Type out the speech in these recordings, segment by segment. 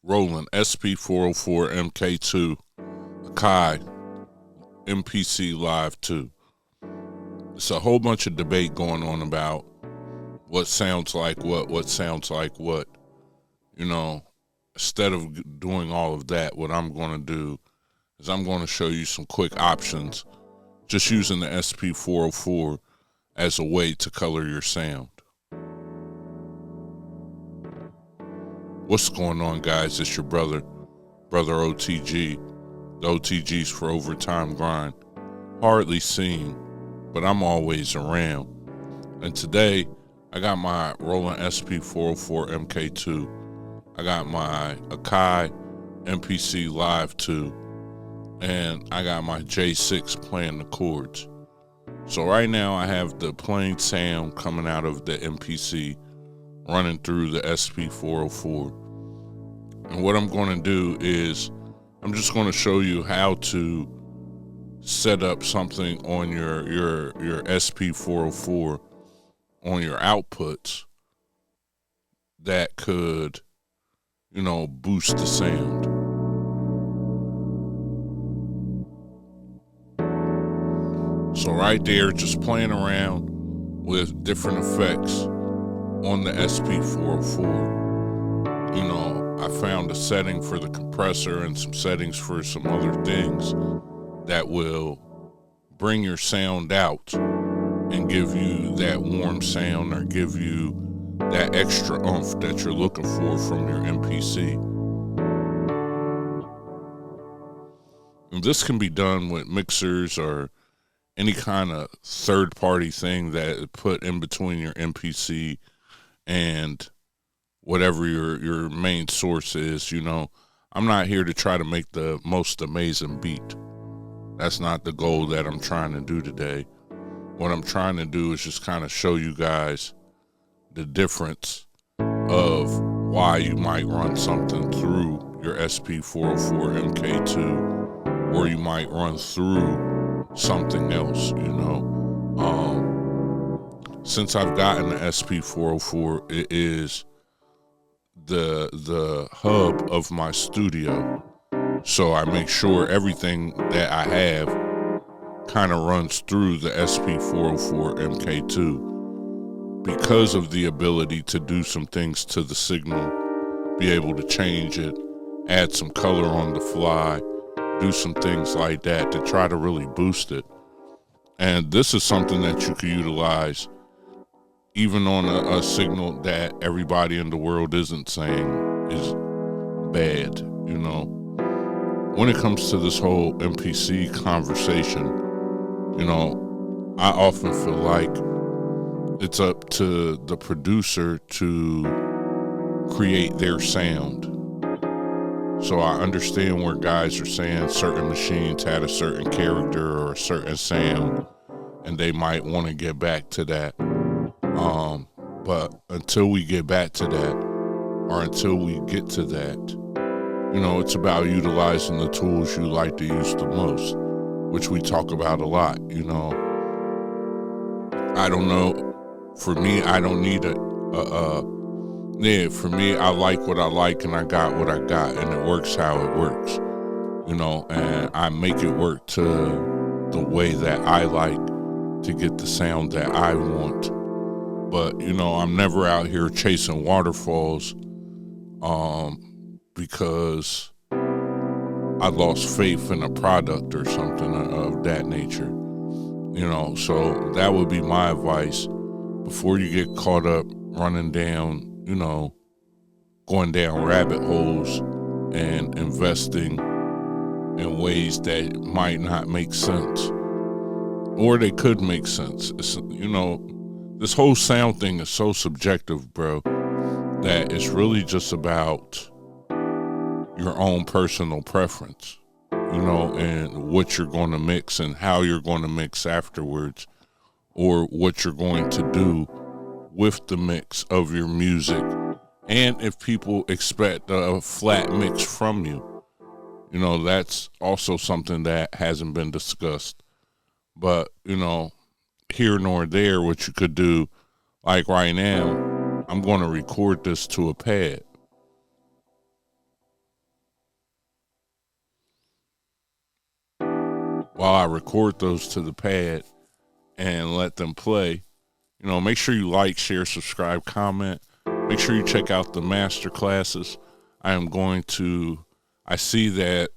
Roland SP-404MKII, Akai MPC Live 2. It's a whole bunch of debate going on about what sounds like what sounds like what. Instead of doing all of that, what I'm going to do is I'm going to show you some quick options just using the SP-404 as a way to color your sound. What's going on, guys? It's your brother O.T.G. The O.T.G's for Overtime Grind. Hardly seen, but I'm always around. And today, I got my Roland SP-404MKII. I got my Akai MPC Live 2. And I got my J6 playing the chords. So right now, I have the plain sound coming out of the MPC running through the SP-404. And what I'm going to do is I'm just going to show you how to set up something on your SP-404 on your outputs that could, boost the sound. So right there, just playing around with different effects on the SP-404. I found a setting for the compressor and some settings for some other things that will bring your sound out and give you that warm sound or give you that extra oomph that you're looking for from your MPC. And this can be done with mixers or any kind of third-party thing that is put in between your MPC and whatever your main source is. I'm not here to try to make the most amazing beat. That's not the goal that I'm trying to do today. What I'm trying to do is just kind of show you guys the difference of why you might run something through your SP-404MKII or you might run through something else. Since I've gotten the SP-404, it is the hub of my studio, so I make sure everything that I have kind of runs through the SP-404MKII because of the ability to do some things to the signal, be able to change it, add some color on the fly, do some things like that to try to really boost it. And this is something that you can utilize even on a signal that everybody in the world isn't saying is bad. When it comes to this whole MPC conversation, I often feel like it's up to the producer to create their sound. So I understand where guys are saying certain machines had a certain character or a certain sound, and they might want to get back to that. But until we get back to that, or until we get to that, it's about utilizing the tools you like to use the most, which we talk about a lot. I don't know. For me, I don't need for me, I like what I like and I got what I got, and it works how it works, and I make it work to the way that I like to get the sound that I want. But, I'm never out here chasing waterfalls because I lost faith in a product or something of that nature. So that would be my advice. Before you get caught up running down, going down rabbit holes and investing in ways that might not make sense. Or they could make sense. This whole sound thing is so subjective, bro, that it's really just about your own personal preference, and what you're going to mix and how you're going to mix afterwards, or what you're going to do with the mix of your music, and if people expect a flat mix from you. That's also something that hasn't been discussed. But, here nor there, what you could do, like right now, I'm going to record this to a pad. while I record those to the pad and let them play. Make sure you like, share, subscribe, comment. Make sure you check out the master classes. I see that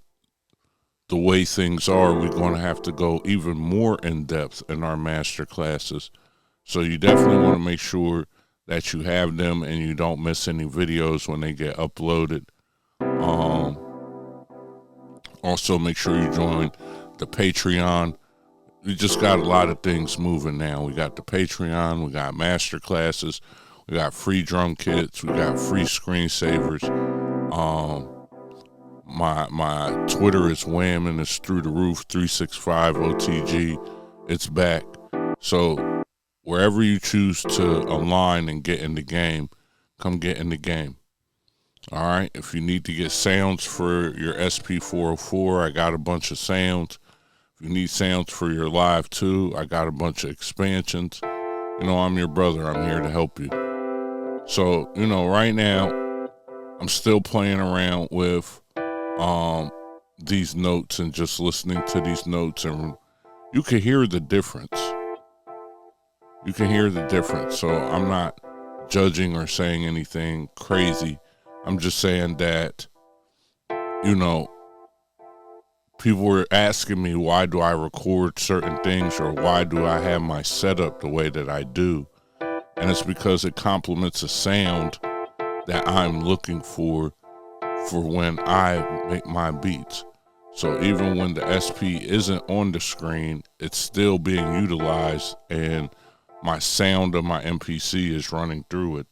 the way things are, we're going to have to go even more in depth in our master classes. So you definitely want to make sure that you have them and you don't miss any videos when they get uploaded. Also, make sure you join the Patreon. We just got a lot of things moving now. We got the Patreon, we got master classes, we got free drum kits, we got free screensavers. My Twitter is whamming, it's through the roof, 365 O.T.G. It's back. So wherever you choose to align and get in the game, come get in the game. All right. If you need to get sounds for your SP-404, I got a bunch of sounds. If you need sounds for your live too, I got a bunch of expansions. I'm your brother. I'm here to help you. So, right now, I'm still playing around with these notes and just listening to these notes, and you can hear the difference. So I'm not judging or saying anything crazy. I'm just saying that, people were asking me, why do I record certain things, or why do I have my setup the way that I do? And it's because it complements a sound that I'm looking for when I make my beats. So even when the SP isn't on the screen, it's still being utilized, and my sound of my MPC is running through it,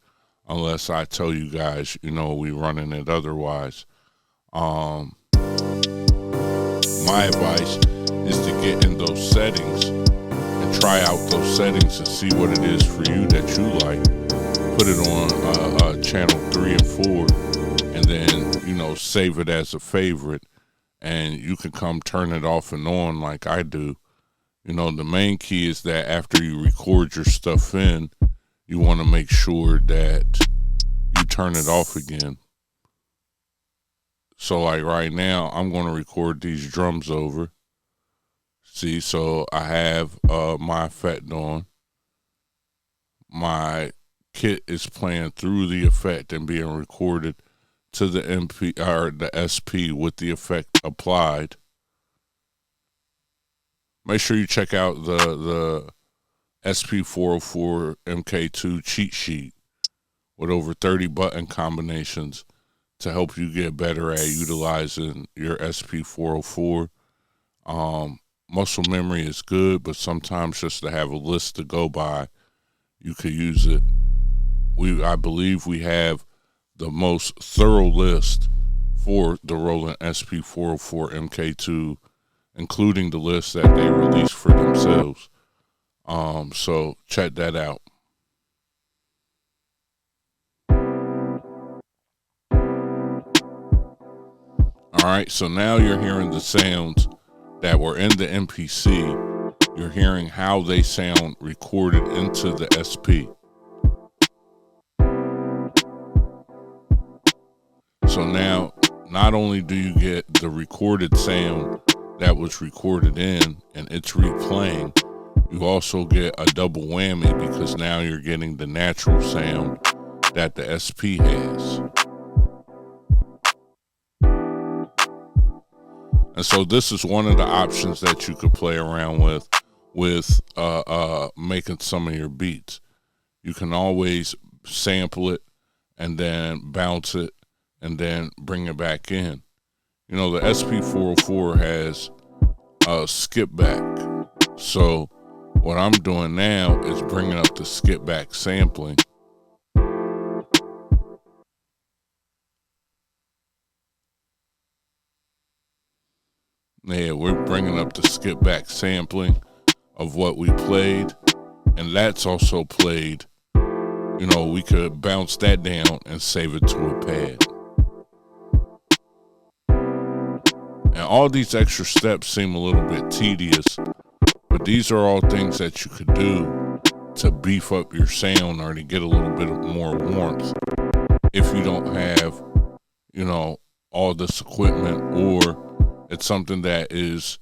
unless I tell you guys, we running it otherwise. My advice is to get in those settings and try out those settings and see what it is for you that you like. Put it on channel 3 and 4, and then, save it as a favorite, and you can come turn it off and on like I do. The main key is that after you record your stuff in, you want to make sure that you turn it off again. So like right now, I'm going to record these drums over. See, so I have my effect on. My kit is playing through the effect and being recorded to the the SP with the effect applied. Make sure you check out the SP-404MKII cheat sheet with over 30 button combinations to help you get better at utilizing your SP-404. Muscle memory is good, but sometimes just to have a list to go by, you could use it. I believe we have the most thorough list for the Roland SP-404MKII, including the list that they released for themselves. So check that out. All right, so now you're hearing the sounds that were in the MPC. You're hearing how they sound recorded into the SP. So now, not only do you get the recorded sound that was recorded in and it's replaying, you also get a double whammy because now you're getting the natural sound that the SP has. And so this is one of the options that you could play around with making some of your beats. You can always sample it and then bounce it and then bring it back in. The SP-404 has a skip back. So what I'm doing now is bringing up the skip back sampling. Yeah, we're bringing up the skip back sampling of what we played, and that's also played. We could bounce that down and save it to a pad. And all these extra steps seem a little bit tedious, but these are all things that you could do to beef up your sound or to get a little bit more warmth if you don't have, all this equipment, or it's something that is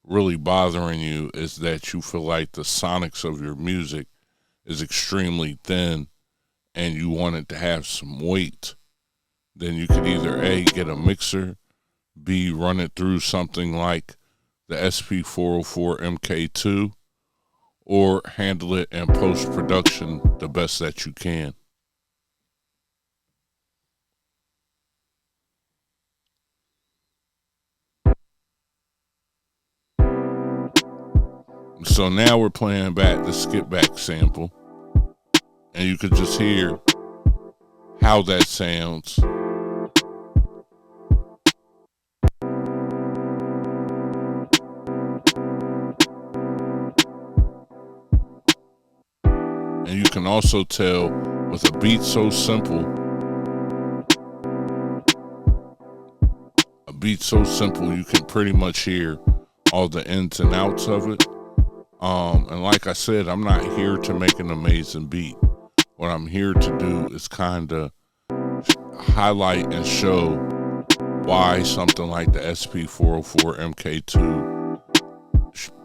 really bothering you is that you feel like the sonics of your music is extremely thin and you want it to have some weight, then you could either A, get a mixer, B, run it through something like the SP-404MKII, or handle it in post-production the best that you can. So now we're playing back the skip back sample, and you could just hear how that sounds. And you can also tell with a beat so simple, you can pretty much hear all the ins and outs of it. And like I said, I'm not here to make an amazing beat. What I'm here to do is kind of highlight and show why something like the SP-404MKII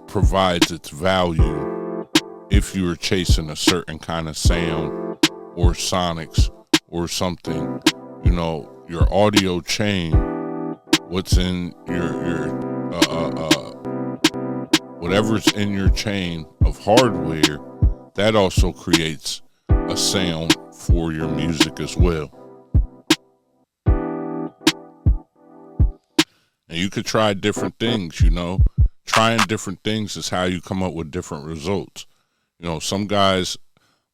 provides its value if you are chasing a certain kind of sound or sonics or something. You know, your audio chain, what's in your whatever's in your chain of hardware, that also creates a sound for your music as well. And you could try different things, you know. Trying different things is how you come up with different results. You know, some guys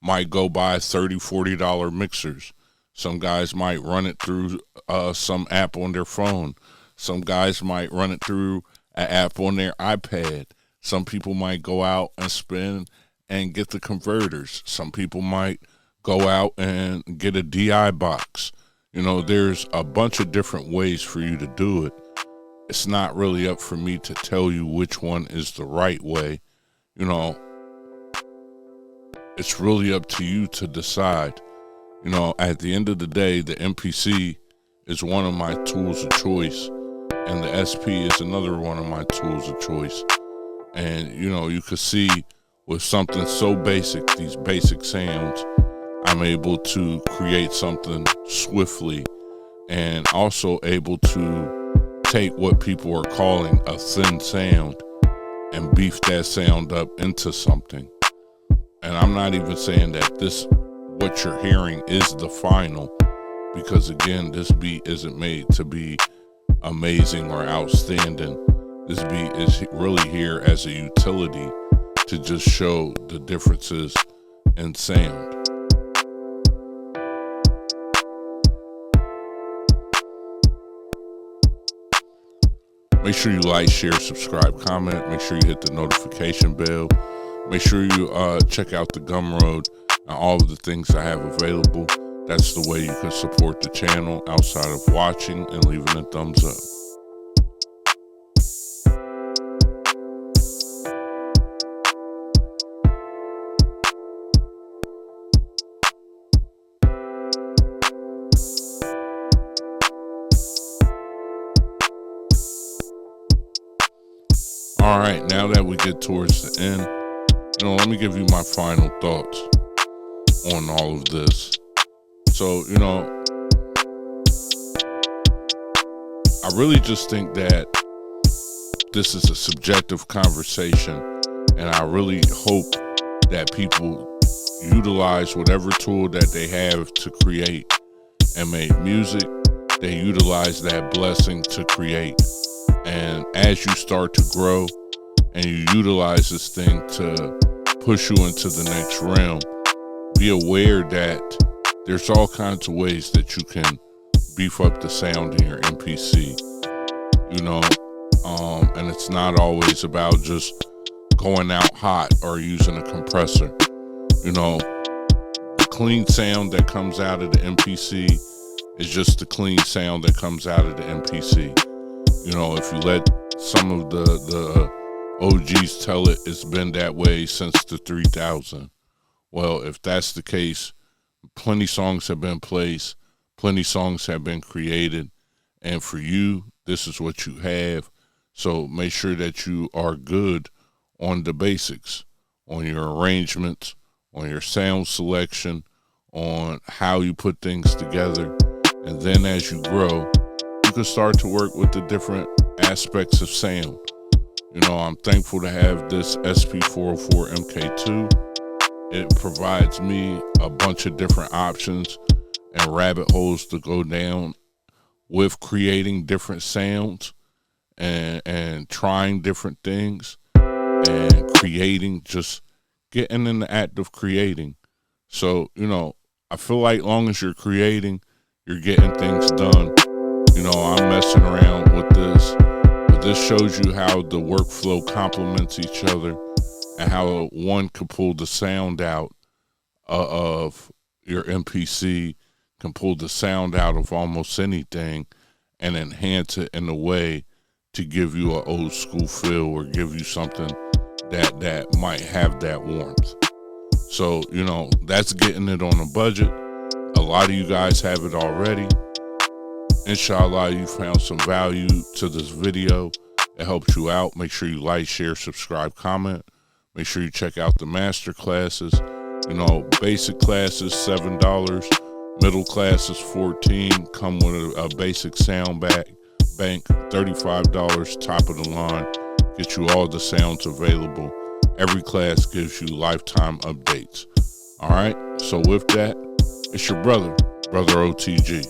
might go buy $30, $40 mixers. Some guys might run it through some app on their phone. Some guys might run it through an app on their iPad. Some people might go out and spend and get the converters. Some people might go out and get a DI box. You know, there's a bunch of different ways for you to do it. It's not really up for me to tell you which one is the right way. You know, it's really up to you to decide. You know, at the end of the day, the MPC is one of my tools of choice, and the SP is another one of my tools of choice. And, you know, you could see with something so basic, these basic sounds, I'm able to create something swiftly and also able to take what people are calling a thin sound and beef that sound up into something. And I'm not even saying that what you're hearing is the final, because again, this beat isn't made to be amazing or outstanding. This beat is really here as a utility to just show the differences in sound. Make sure you like, share, subscribe, comment. Make sure you hit the notification bell. Make sure you check out the Gumroad and all of the things I have available. That's the way you can support the channel outside of watching and leaving a thumbs up. All right, now that we get towards the end, you know, let me give you my final thoughts on all of this. So, you know, I really just think that this is a subjective conversation, and I really hope that people utilize whatever tool that they have to create and make music. They utilize that blessing to create. And as you start to grow and you utilize this thing to push you into the next realm, be aware that there's all kinds of ways that you can beef up the sound in your MPC, you know, and it's not always about just going out hot or using a compressor. You know, the clean sound that comes out of the MPC is just the clean sound that comes out of the MPC. You know, if you let some of the O.Gs tell it, it's been that way since the 3000. Well, if that's the case, plenty songs have been placed, plenty songs have been created, and for you, this is what you have. So make sure that you are good on the basics, on your arrangements, on your sound selection, on how you put things together. And then as you grow, you can start to work with the different aspects of sound. You know, I'm thankful to have this SP-404MKII. It provides me a bunch of different options and rabbit holes to go down with creating different sounds and trying different things and creating, just getting in the act of creating. So, you know, I feel like long as you're creating, you're getting things done. You know, I'm messing around with this, but this shows you how the workflow complements each other and how one could pull the sound out of your MPC, can pull the sound out of almost anything and enhance it in a way to give you an old school feel or give you something that might have that warmth. So, you know, that's getting it on a budget. A lot of you guys have it already. Inshallah, you found some value to this video. It helped you out. Make sure you like, share, subscribe, comment. Make sure you check out the master classes. You know, basic classes, $7. Middle class is $14. Come with a basic sound bank, $35, top of the line. Get you all the sounds available. Every class gives you lifetime updates. All right, so with that, it's your brother O.T.G.